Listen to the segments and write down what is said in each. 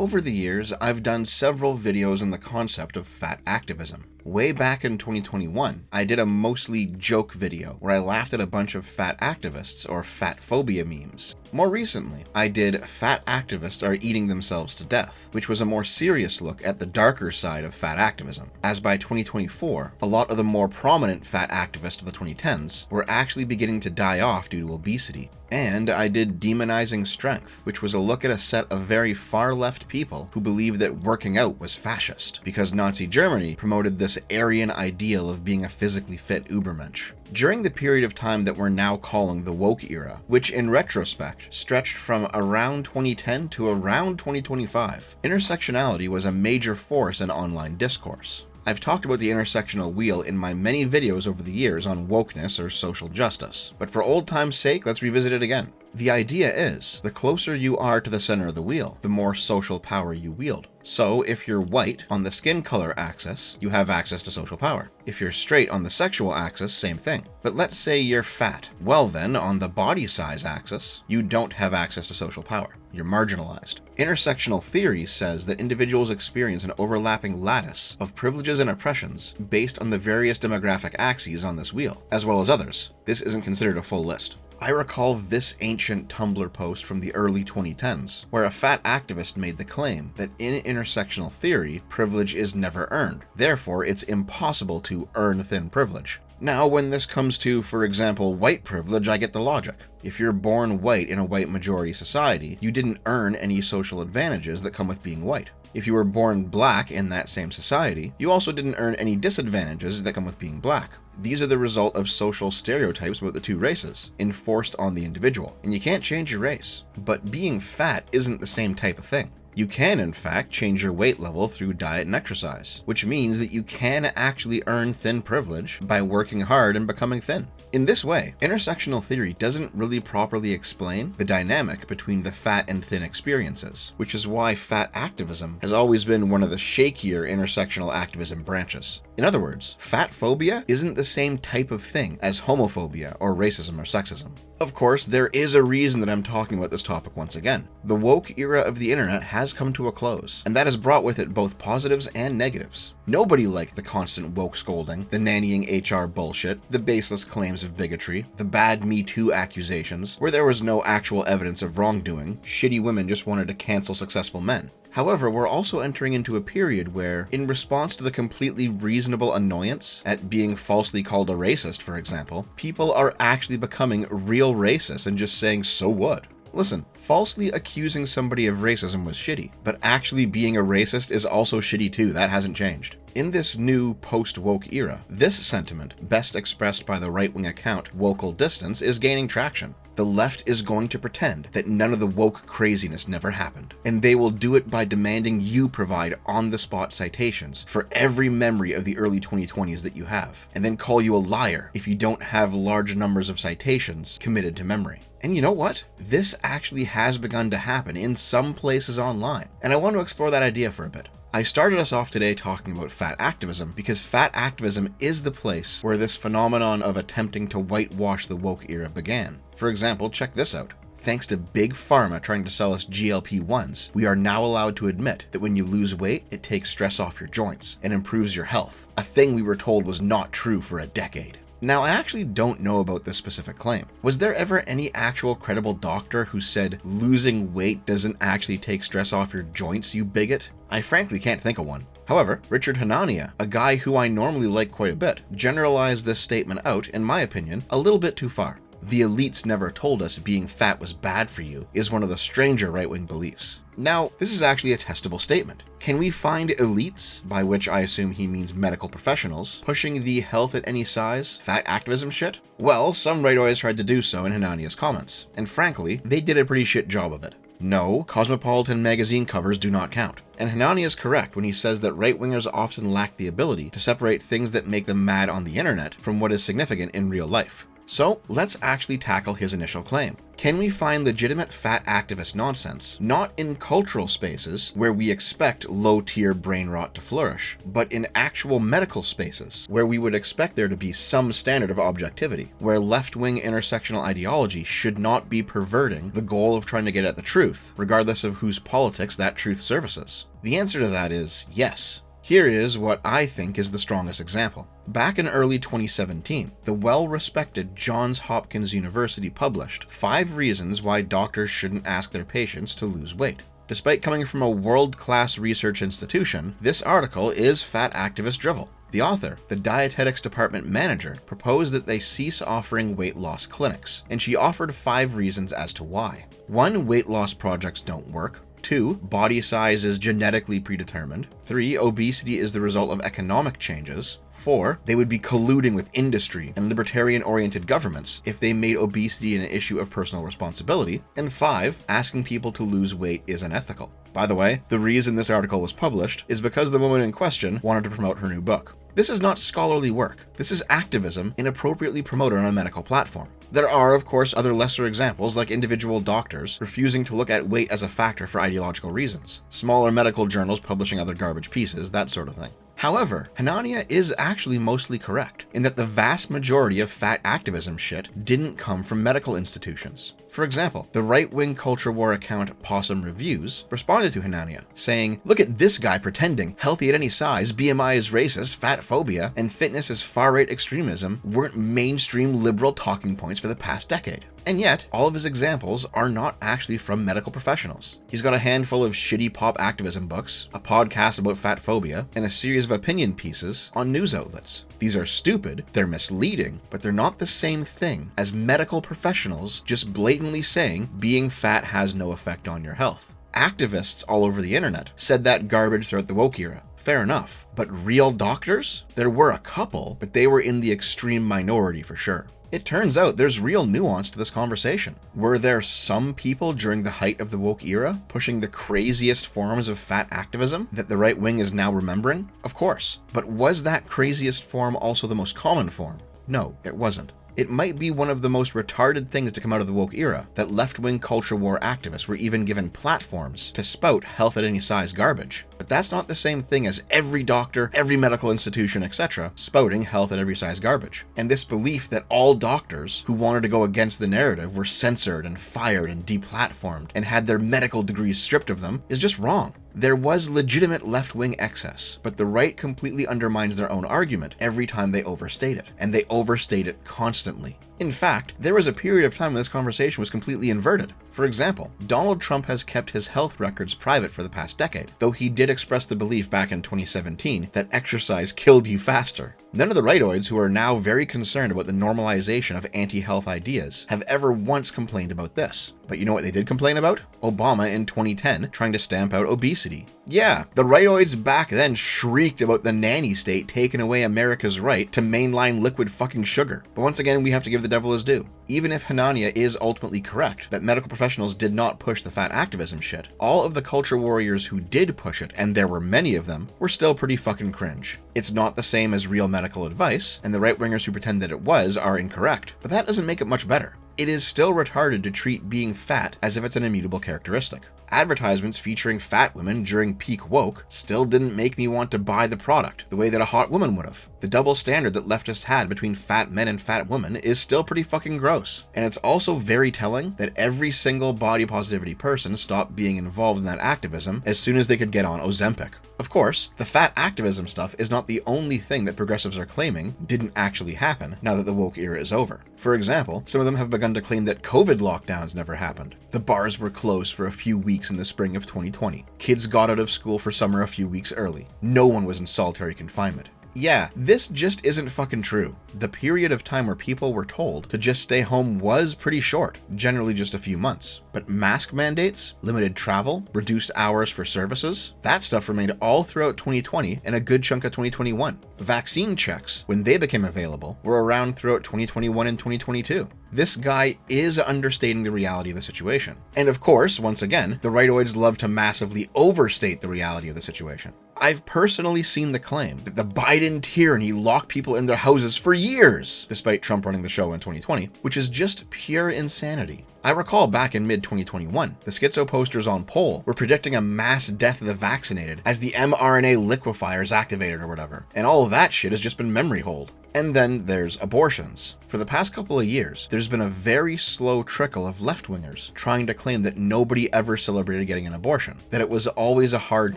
Over the years, I've done several videos on the concept of fat activism. Way back in 2021, I did a mostly joke video where I laughed at a bunch of fat activists or fat phobia memes. More recently, I did Fat Activists Are Eating Themselves to Death, which was a more serious look at the darker side of fat activism, as by 2024, a lot of the more prominent fat activists of the 2010s were actually beginning to die off due to obesity. And I did Demonizing Strength, which was a look at a set of very far-left people who believed that working out was fascist, because Nazi Germany promoted this Aryan ideal of being a physically fit Ubermensch. During the period of time that we're now calling the woke era, which in retrospect stretched from around 2010 to around 2025, intersectionality was a major force in online discourse. I've talked about the intersectional wheel in my many videos over the years on wokeness or social justice, but for old time's sake, let's revisit it again. The idea is, the closer you are to the center of the wheel, the more social power you wield. So if you're white on the skin color axis, you have access to social power. If you're straight on the sexual axis, same thing. But let's say you're fat. Well then, on the body size axis, you don't have access to social power. You're marginalized. Intersectional theory says that individuals experience an overlapping lattice of privileges and oppressions based on the various demographic axes on this wheel, as well as others. This isn't considered a full list. I recall this ancient Tumblr post from the early 2010s, where a fat activist made the claim that in intersectional theory, privilege is never earned. Therefore, it's impossible to earn thin privilege. Now, when this comes to, for example, white privilege, I get the logic. If you're born white in a white majority society, you didn't earn any social advantages that come with being white. If you were born black in that same society, you also didn't earn any disadvantages that come with being black. These are the result of social stereotypes about the two races, enforced on the individual. And you can't change your race. But being fat isn't the same type of thing. You can, in fact, change your weight level through diet and exercise, which means that you can actually earn thin privilege by working hard and becoming thin. In this way, intersectional theory doesn't really properly explain the dynamic between the fat and thin experiences, which is why fat activism has always been one of the shakier intersectional activism branches. In other words, fat phobia isn't the same type of thing as homophobia or racism or sexism. Of course, there is a reason that I'm talking about this topic once again. The woke era of the internet has come to a close, and that has brought with it both positives and negatives. Nobody liked the constant woke scolding, the nannying HR bullshit, the baseless claims of bigotry, the bad Me Too accusations, where there was no actual evidence of wrongdoing. Shitty women just wanted to cancel successful men. However, we're also entering into a period where, in response to the completely reasonable annoyance at being falsely called a racist, for example, people are actually becoming real racists and just saying, so what? Listen, falsely accusing somebody of racism was shitty, but actually being a racist is also shitty too. That hasn't changed. In this new post-woke era, this sentiment, best expressed by the right-wing account Wocal Distance, is gaining traction. The left is going to pretend that none of the woke craziness never happened, and they will do it by demanding you provide on-the-spot citations for every memory of the early 2020s that you have, and then call you a liar if you don't have large numbers of citations committed to memory. And you know what? This actually has begun to happen in some places online, and I want to explore that idea for a bit. I started us off today talking about fat activism because fat activism is the place where this phenomenon of attempting to whitewash the woke era began. For example, check this out. Thanks to Big Pharma trying to sell us GLP-1s, we are now allowed to admit that when you lose weight, it takes stress off your joints and improves your health, a thing we were told was not true for a decade. Now, I actually don't know about this specific claim. Was there ever any actual credible doctor who said losing weight doesn't actually take stress off your joints, you bigot? I frankly can't think of one. However, Richard Hanania, a guy who I normally like quite a bit, generalized this statement out, in my opinion, a little bit too far. The elites never told us being fat was bad for you is one of the stranger right-wing beliefs. Now, this is actually a testable statement. Can we find elites, by which I assume he means medical professionals, pushing the health at any size, fat activism shit? Well, some rightoids tried to do so in Hanania's comments, and frankly, they did a pretty shit job of it. No, Cosmopolitan magazine covers do not count. And Hanania is correct when he says that right-wingers often lack the ability to separate things that make them mad on the internet from what is significant in real life. So let's actually tackle his initial claim. Can we find legitimate fat activist nonsense, not in cultural spaces where we expect low-tier brain rot to flourish, but in actual medical spaces where we would expect there to be some standard of objectivity, where left-wing intersectional ideology should not be perverting the goal of trying to get at the truth, regardless of whose politics that truth services? The answer to that is yes. Here is what I think is the strongest example. Back in early 2017, the well-respected Johns Hopkins University published 5 reasons why doctors shouldn't ask their patients to lose weight. Despite coming from a world-class research institution, this article is fat activist drivel. The author, the dietetics department manager, proposed that they cease offering weight loss clinics, and she offered 5 reasons as to why. 1. Weight loss projects don't work. 2. Body size is genetically predetermined. 3. Obesity is the result of economic changes. 4. They would be colluding with industry and libertarian-oriented governments if they made obesity an issue of personal responsibility. And 5. Asking people to lose weight is unethical. By the way, the reason this article was published is because the woman in question wanted to promote her new book. This is not scholarly work. This is activism inappropriately promoted on a medical platform. There are, of course, other lesser examples like individual doctors refusing to look at weight as a factor for ideological reasons, smaller medical journals publishing other garbage pieces, that sort of thing. However, Hanania is actually mostly correct in that the vast majority of fat activism shit didn't come from medical institutions. For example, the right-wing culture war account Possum Reviews responded to Hanania, saying, "Look at this guy pretending healthy at any size, BMI is racist, fat phobia, and fitness is far-right extremism weren't mainstream liberal talking points for the past decade." And yet, all of his examples are not actually from medical professionals. He's got a handful of shitty pop activism books, a podcast about fat phobia, and a series of opinion pieces on news outlets. These are stupid, they're misleading, but they're not the same thing as medical professionals just blatantly saying being fat has no effect on your health. Activists all over the internet said that garbage throughout the woke era. Fair enough. But real doctors? There were a couple, but they were in the extreme minority for sure. It turns out there's real nuance to this conversation. Were there some people during the height of the woke era pushing the craziest forms of fat activism that the right wing is now remembering? Of course. But was that craziest form also the most common form? No, it wasn't. It might be one of the most retarded things to come out of the woke era that left-wing culture war activists were even given platforms to spout health at any size garbage. But that's not the same thing as every doctor, every medical institution, etc. spouting health at every size garbage. And this belief that all doctors who wanted to go against the narrative were censored and fired and deplatformed and had their medical degrees stripped of them is just wrong. There was legitimate left-wing excess, but the right completely undermines their own argument every time they overstate it, and they overstate it constantly. In fact, there was a period of time when this conversation was completely inverted. For example, Donald Trump has kept his health records private for the past decade, though he did express the belief back in 2017 that exercise killed you faster. None of the rightoids who are now very concerned about the normalization of anti-health ideas have ever once complained about this. But you know what they did complain about? Obama in 2010 trying to stamp out obesity. Yeah, the rightoids back then shrieked about the nanny state taking away America's right to mainline liquid fucking sugar. But once again, we have to give the devil his due. Even if Hanania is ultimately correct that medical professionals did not push the fat activism shit, all of the culture warriors who did push it, and there were many of them, were still pretty fucking cringe. It's not the same as real medical advice, and the right-wingers who pretend that it was are incorrect, but that doesn't make it much better. It is still retarded to treat being fat as if it's an immutable characteristic. Advertisements featuring fat women during peak woke still didn't make me want to buy the product the way that a hot woman would have. The double standard that leftists had between fat men and fat women is still pretty fucking gross. And it's also very telling that every single body positivity person stopped being involved in that activism as soon as they could get on Ozempic. Of course, the fat activism stuff is not the only thing that progressives are claiming didn't actually happen now that the woke era is over. For example, some of them have begun to claim that COVID lockdowns never happened. The bars were closed for a few weeks in the spring of 2020. Kids got out of school for summer a few weeks early. No one was in solitary confinement. Yeah, this just isn't fucking true. The period of time where people were told to just stay home was pretty short, generally just a few months. But mask mandates, limited travel, reduced hours for services, that stuff remained all throughout 2020 and a good chunk of 2021. Vaccine checks, when they became available, were around throughout 2021 and 2022. This guy is understating the reality of the situation. And of course, once again, the rightoids love to massively overstate the reality of the situation. I've personally seen the claim that the Biden tyranny locked people in their houses for years, despite Trump running the show in 2020, which is just pure insanity. I recall back in mid-2021, the schizo posters on poll were predicting a mass death of the vaccinated as the mRNA liquefiers activated or whatever, and all of that shit has just been memory hold. And then there's abortions. For the past couple of years, there's been a very slow trickle of left-wingers trying to claim that nobody ever celebrated getting an abortion, that it was always a hard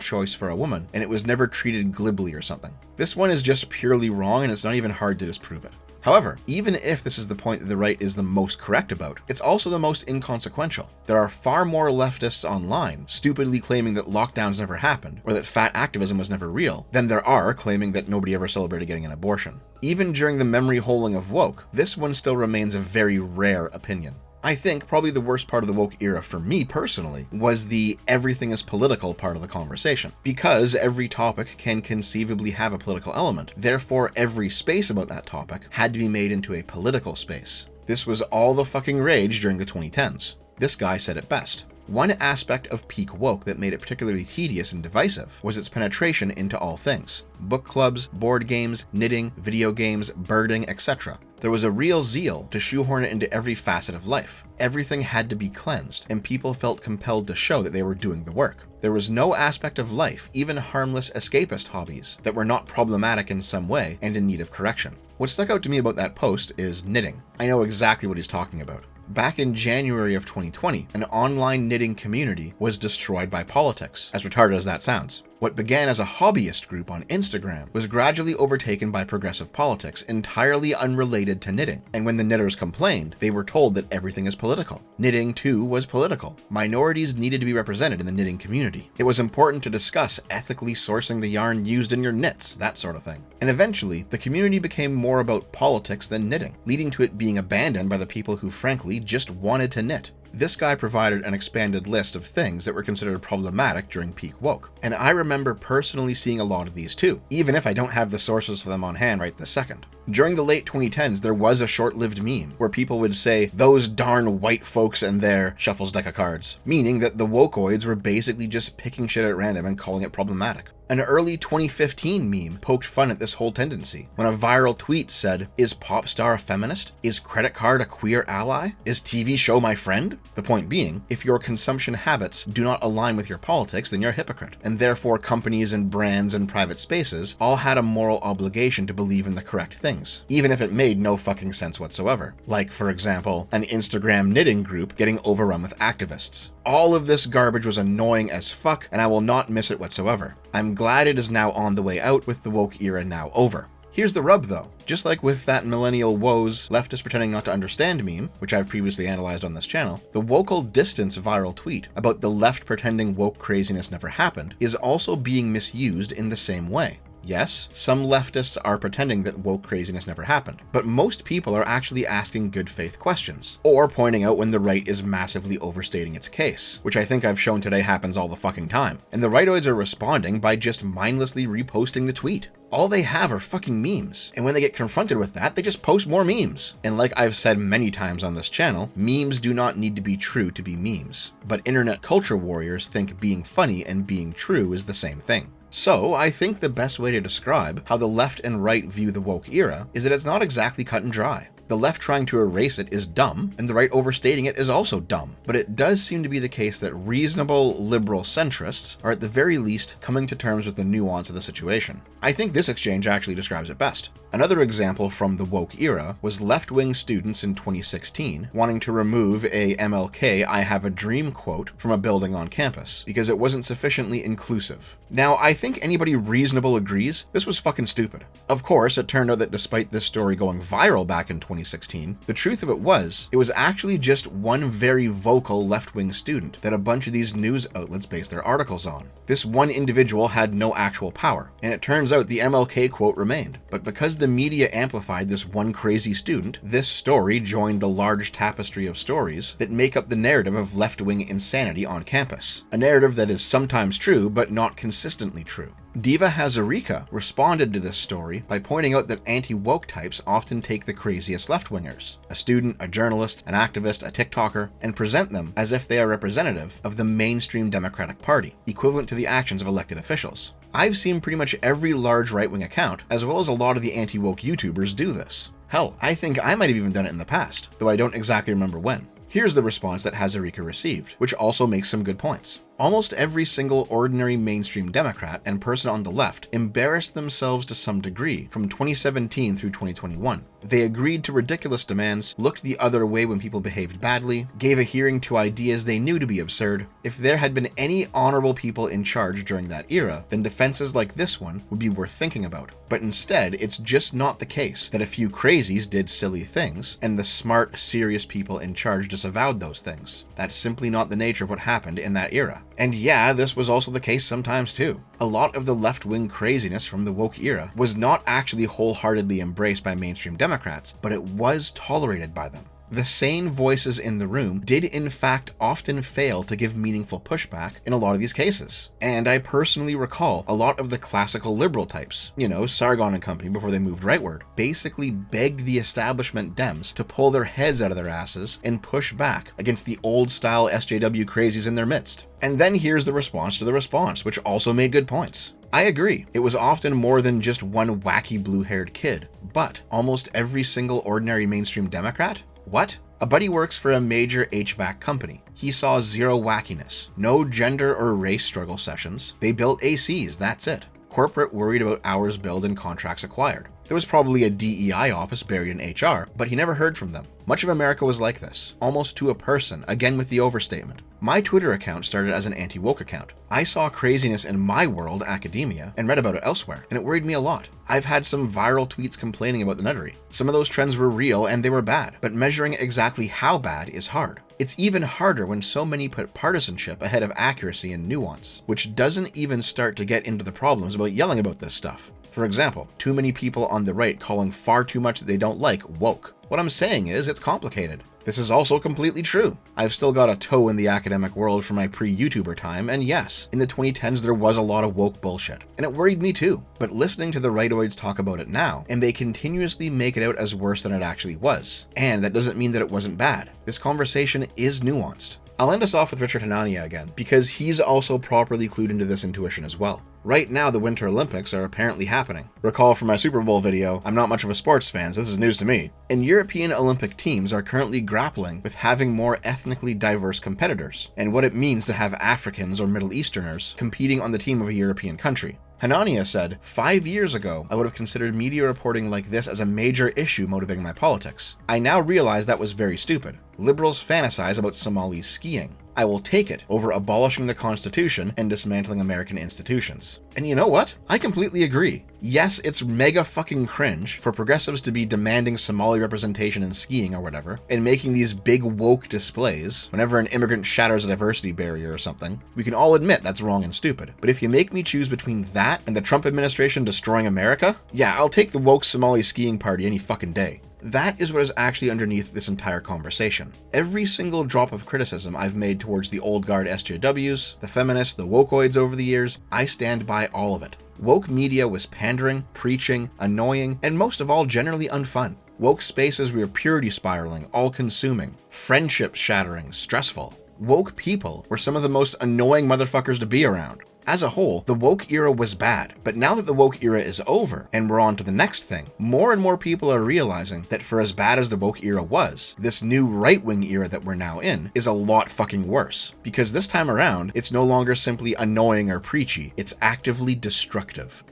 choice for a woman, and it was never treated glibly or something. This one is just purely wrong, and it's not even hard to disprove it. However, even if this is the point that the right is the most correct about, it's also the most inconsequential. There are far more leftists online stupidly claiming that lockdowns never happened, or that fat activism was never real, than there are claiming that nobody ever celebrated getting an abortion. Even during the memory holing of woke, this one still remains a very rare opinion. I think probably the worst part of the woke era for me personally was the everything is political part of the conversation. Because every topic can conceivably have a political element, therefore every space about that topic had to be made into a political space. This was all the fucking rage during the 2010s. This guy said it best. One aspect of peak woke that made it particularly tedious and divisive was its penetration into all things. Book clubs, board games, knitting, video games, birding, etc. There was a real zeal to shoehorn it into every facet of life. Everything had to be cleansed, and people felt compelled to show that they were doing the work. There was no aspect of life, even harmless escapist hobbies, that were not problematic in some way and in need of correction. What stuck out to me about that post is knitting. I know exactly what he's talking about. Back in January of 2020, an online knitting community was destroyed by politics, as retarded as that sounds. What began as a hobbyist group on Instagram was gradually overtaken by progressive politics entirely unrelated to knitting, and when the knitters complained, they were told that everything is political. Knitting, too, was political. Minorities needed to be represented in the knitting community. It was important to discuss ethically sourcing the yarn used in your knits, that sort of thing. And eventually, the community became more about politics than knitting, leading to it being abandoned by the people who frankly just wanted to knit. This guy provided an expanded list of things that were considered problematic during peak woke, and I remember personally seeing a lot of these too, even if I don't have the sources for them on hand right this second. During the late 2010s, there was a short-lived meme where people would say, "Those darn white folks and their shuffles deck of cards," meaning that the wokeoids were basically just picking shit at random and calling it problematic. An early 2015 meme poked fun at this whole tendency when a viral tweet said, "Is pop star a feminist? Is credit card a queer ally? Is TV show my friend?" The point being, if your consumption habits do not align with your politics, then you're a hypocrite, and therefore companies and brands and private spaces all had a moral obligation to believe in the correct things, even if it made no fucking sense whatsoever. Like, for example, an Instagram knitting group getting overrun with activists. All of this garbage was annoying as fuck, and I will not miss it whatsoever. I'm glad it is now on the way out with the woke era now over. Here's the rub though. Just like with that millennial woes leftist pretending not to understand meme, which I've previously analyzed on this channel, the wocal distance viral tweet about the left pretending woke craziness never happened is also being misused in the same way. Yes, some leftists are pretending that woke craziness never happened, but most people are actually asking good faith questions, or pointing out when the right is massively overstating its case, which I think I've shown today happens all the fucking time, and the rightoids are responding by just mindlessly reposting the tweet. All they have are fucking memes, and when they get confronted with that, they just post more memes. And like I've said many times on this channel, memes do not need to be true to be memes, but internet culture warriors think being funny and being true is the same thing. So, I think the best way to describe how the left and right view the woke era is that it's not exactly cut and dry. The left trying to erase it is dumb, and the right overstating it is also dumb. But it does seem to be the case that reasonable liberal centrists are at the very least coming to terms with the nuance of the situation. I think this exchange actually describes it best. Another example from the woke era was left-wing students in 2016 wanting to remove a MLK "I have a dream" quote from a building on campus because it wasn't sufficiently inclusive. Now, I think anybody reasonable agrees this was fucking stupid. Of course, it turned out that despite this story going viral back in 2016, the truth of it was actually just one very vocal left-wing student that a bunch of these news outlets based their articles on. This one individual had no actual power, and it turns out the MLK quote remained. But because the media amplified this one crazy student, this story joined the large tapestry of stories that make up the narrative of left-wing insanity on campus. A narrative that is sometimes true, but not consistently true. Diva Hazarika responded to this story by pointing out that anti-woke types often take the craziest left-wingers, a student, a journalist, an activist, a TikToker, and present them as if they are representative of the mainstream Democratic Party, equivalent to the actions of elected officials. I've seen pretty much every large right-wing account, as well as a lot of the anti-woke YouTubers, do this. Hell, I think I might have even done it in the past, though I don't exactly remember when. Here's the response that Hazarika received, which also makes some good points. Almost every single ordinary mainstream Democrat and person on the left embarrassed themselves to some degree from 2017 through 2021. They agreed to ridiculous demands, looked the other way when people behaved badly, gave a hearing to ideas they knew to be absurd. If there had been any honorable people in charge during that era, then defenses like this one would be worth thinking about. But instead, it's just not the case that a few crazies did silly things, and the smart, serious people in charge disavowed those things. That's simply not the nature of what happened in that era. And yeah, this was also the case sometimes too. A lot of the left-wing craziness from the woke era was not actually wholeheartedly embraced by mainstream Democrats, but it was tolerated by them. The sane voices in the room did in fact often fail to give meaningful pushback in a lot of these cases. And I personally recall a lot of the classical liberal types, Sargon and company before they moved rightward, basically begged the establishment Dems to pull their heads out of their asses and push back against the old-style SJW crazies in their midst. And then here's the response to the response, which also made good points. I agree, it was often more than just one wacky blue-haired kid, but almost every single ordinary mainstream Democrat? What? A buddy works for a major HVAC company. He saw zero wackiness, no gender or race struggle sessions. They built ACs, that's it. Corporate worried about hours billed and contracts acquired. There was probably a DEI office buried in HR, but he never heard from them. Much of America was like this, almost to a person, again with the overstatement. My Twitter account started as an anti-woke account. I saw craziness in my world, academia, and read about it elsewhere, and it worried me a lot. I've had some viral tweets complaining about the nuttery. Some of those trends were real and they were bad, but measuring exactly how bad is hard. It's even harder when so many put partisanship ahead of accuracy and nuance, which doesn't even start to get into the problems about yelling about this stuff. For example, too many people on the right calling far too much that they don't like woke. What I'm saying is, it's complicated. This is also completely true. I've still got a toe in the academic world from my pre-YouTuber time, and yes, in the 2010s there was a lot of woke bullshit, and it worried me too. But listening to the rightoids talk about it now, and they continuously make it out as worse than it actually was. And that doesn't mean that it wasn't bad. This conversation is nuanced. I'll end us off with Richard Hanania again, because he's also properly clued into this intuition as well. Right now, the Winter Olympics are apparently happening. Recall from my Super Bowl video, I'm not much of a sports fan, so this is news to me. And European Olympic teams are currently grappling with having more ethnically diverse competitors, and what it means to have Africans or Middle Easterners competing on the team of a European country. Hanania said, 5 years ago, I would have considered media reporting like this as a major issue motivating my politics. I now realize that was very stupid. Liberals fantasize about Somalis skiing. I will take it over abolishing the Constitution and dismantling American institutions. And you know what? I completely agree. Yes, it's mega fucking cringe for progressives to be demanding Somali representation in skiing or whatever, and making these big woke displays whenever an immigrant shatters a diversity barrier or something. We can all admit that's wrong and stupid. But if you make me choose between that and the Trump administration destroying America, yeah, I'll take the woke Somali skiing party any fucking day. That is what is actually underneath this entire conversation. Every single drop of criticism I've made towards the old guard SJWs, the feminists, the wokeoids over the years, I stand by all of it. Woke media was pandering, preaching, annoying, and most of all generally unfun. Woke spaces were purity spiraling, all-consuming, friendship shattering, stressful. Woke people were some of the most annoying motherfuckers to be around. As a whole, the woke era was bad, but now that the woke era is over and we're on to the next thing, more and more people are realizing that for as bad as the woke era was, this new right-wing era that we're now in is a lot fucking worse. Because this time around, it's no longer simply annoying or preachy, it's actively destructive.